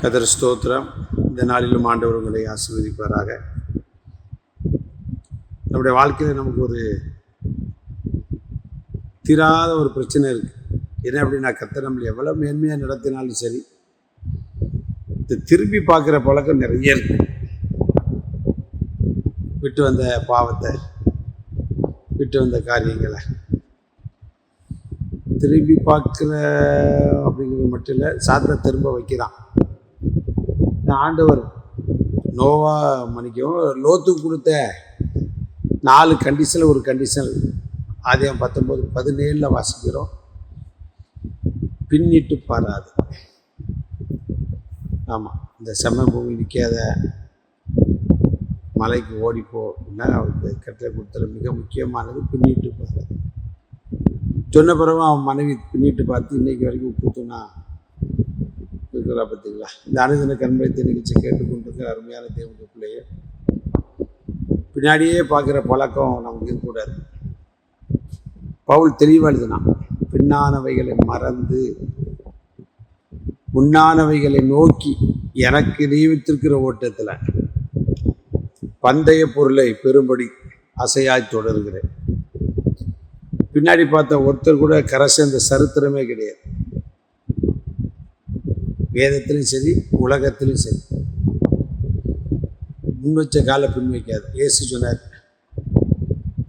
கர்த்தர் ஸ்தோத்திரம். இந்த நாளிலும் ஆண்டவர் உங்களை ஆசீர்வதிப்பாராக. நம்முடைய வாழ்க்கையில் நமக்கு ஒரு தீராத ஒரு பிரச்சனை இருக்குது. என்ன அப்படின்னா, கர்த்தர் நம்மளை எவ்வளோ மேன்மையாக நடத்தினாலும் சரி, இந்த திரும்பி பார்க்குற பழக்கம் நிறைய இருக்கு. விட்டு வந்த பாவத்தை, விட்டு வந்த காரியங்களை திரும்பி பார்க்குற அப்படிங்கிறது மட்டும் இல்லை, சாத்த திரும்ப வைக்கிறான். இந்த ஆண்டவர் நோவா மணிக்கும் லோத்துக்கு கொடுத்த 4 கண்டிஷனில் ஒரு கண்டிஷன் ஆதியாகமம் 19:17 வாசிக்கிறோம். பின்னிட்டு பாராது. ஆமாம், இந்த செம்ம பூமி நிற்காத, மலைக்கு ஓடிப்போன்னா அவருக்கு கட்டளை கொடுத்தல மிக முக்கியமானது பின்னிட்டு பாராது. சொன்ன பிறகு அவன் மனைவி பின்னிட்டு பார்த்து இன்னைக்கு வரைக்கும் உப்புத்துனா இருக்கிறா. பார்த்தீங்களா? இந்த அனுதின கண்பயத்தை நிகழ்ச்சி கேட்டுக்கொண்டிருக்கிற அருமையான தேவனுடைய பிள்ளைய பின்னாடியே பார்க்குற பழக்கம் நமக்கு இருக்கக்கூடாது. பவுல் தெளிவாக எழுதினான், பின்னானவைகளை மறந்து முன்னானவைகளை நோக்கி எனக்கு நியமித்திருக்கிற ஓட்டத்தில் பந்தய பொருளை பெரும்படி அசையாய் தொடர்கிறேன். பின்னாடி பார்த்த ஒருத்தர் கூட கரை சேர்ந்த சரித்திரமே கிடையாது. வேதத்திலும் சரி, உலகத்திலும் சரி. முன் வச்ச காலை பின் வைக்காது. இயேசு சொன்னார்,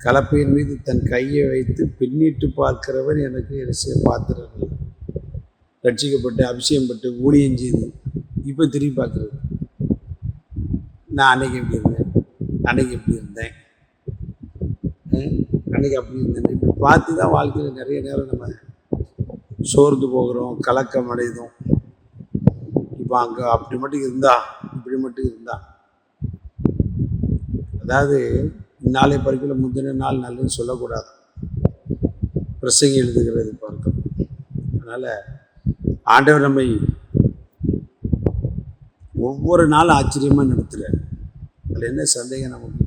கலப்பையின் மீது தன் கையை வைத்து பின்னிட்டு பார்க்கிறவர் எனக்கு இயேசுவை பார்த்துறாரு. ரட்சிக்கப்பட்டு அபிஷேகம் பட்டு ஊழியம் செய்து இப்போ திரும்பி பார்க்குறது. நான் அன்னைக்கு எப்படி இருந்தேன், அன்னைக்கு எப்படி இருந்தேன், அன்னைக்கு அப்படி இருந்தேன். இப்படி பார்த்து தான் வாழ்க்கையில் நிறைய நேரம் நம்ம சோர்ந்து போகிறோம், கலக்கம் அடைந்தோம். இப்போ அங்கே அப்படி மட்டும் இருந்தா, இப்படி மட்டும் இருந்தா, அதாவது நாளை பறிக்கல முந்தின நாள் நல்லதுன்னு சொல்லக்கூடாது. பிரசங்கி எழுதுகிறது பார்க்கணும். அதனால் ஆண்டவர் நம்மை ஒவ்வொரு நாளும் ஆச்சரியமாக நடத்துகிறார். அதில் என்ன சந்தேகம் நமக்கு?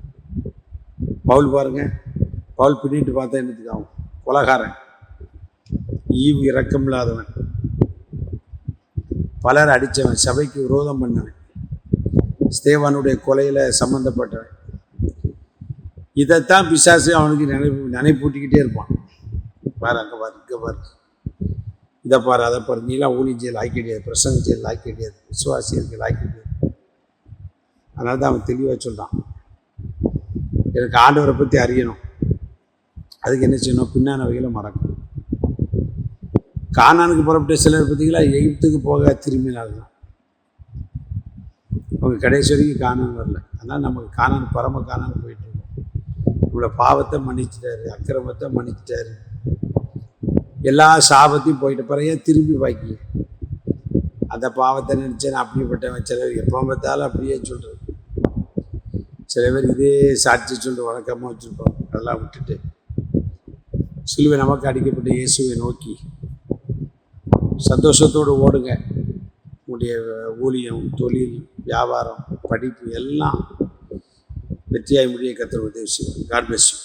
பவுல் பாருங்க, பவுல் பின்னிட்டு பார்த்தா என்னத்துக்கு ஆகும்? கொலைகாரன், ஈவு இரக்கம் இல்லாதவன், பலர் அடித்தவன், சபைக்கு விரோதம் பண்ணவன், ஸ்தேவானுடைய கொலையில் சம்மந்தப்பட்டவன். இதைத்தான் பிசாசு அவனுக்கு நினைப்பூட்டிக்கிட்டே இருப்பான். பாரு, அங்கே பாரு, இங்கே பாரு, இதை பாரு, அதை பாரு, நீலாம் ஊழியம் செயல் ஆக்கிடையாது, பிரசங்க செயல் ஆக்கிடையாது, விசுவாசியர்கள் ஆக்கிடையாது. அதனால தான் அவன் தெளிவாக சொல்கிறான், எனக்கு ஆண்டவரை பற்றி அறியணும். அதுக்கு என்ன செய்யணும்? பின்னானவைகளை மறக்கணும். கானானுக்கு புறப்பட்ட சிலர் பார்த்தீங்களா, எகிப்துக்கு போக திரும்பினார்கள். அவங்க கடைசி வரைக்கும் கானான் வரல. அதனால் நமக்கு கானான், பரம கானான் போயிட்டுருக்கோம். நம்மளோட பாவத்தை மன்னிச்சிட்டாரு, அக்கிரமத்தை மன்னிச்சிட்டாரு, எல்லா சாபத்தையும் போயிட்ட பிறகு திரும்பி பாக்கி அந்த பாவத்தை நினச்சேன் அப்படிப்பட்டவன். சிலர் எப்போ பார்த்தாலும் அப்படியே சொல்கிறது. சில பேர் இதே சாட்சி சொல்லிட்டு வழக்கமாக வச்சுருப்பாங்க. அதெல்லாம் விட்டுட்டு சிலுவை நமக்கு அடிக்கப்பட்ட இயேசுவை நோக்கி சந்தோஷத்தோடு ஓடுங்க. உங்களுடைய ஊழியம், தொழில், வியாபாரம், படிப்பு எல்லாம் வெற்றியாய் முடிய கர்த்தர் உதவி செய்வார். God bless you.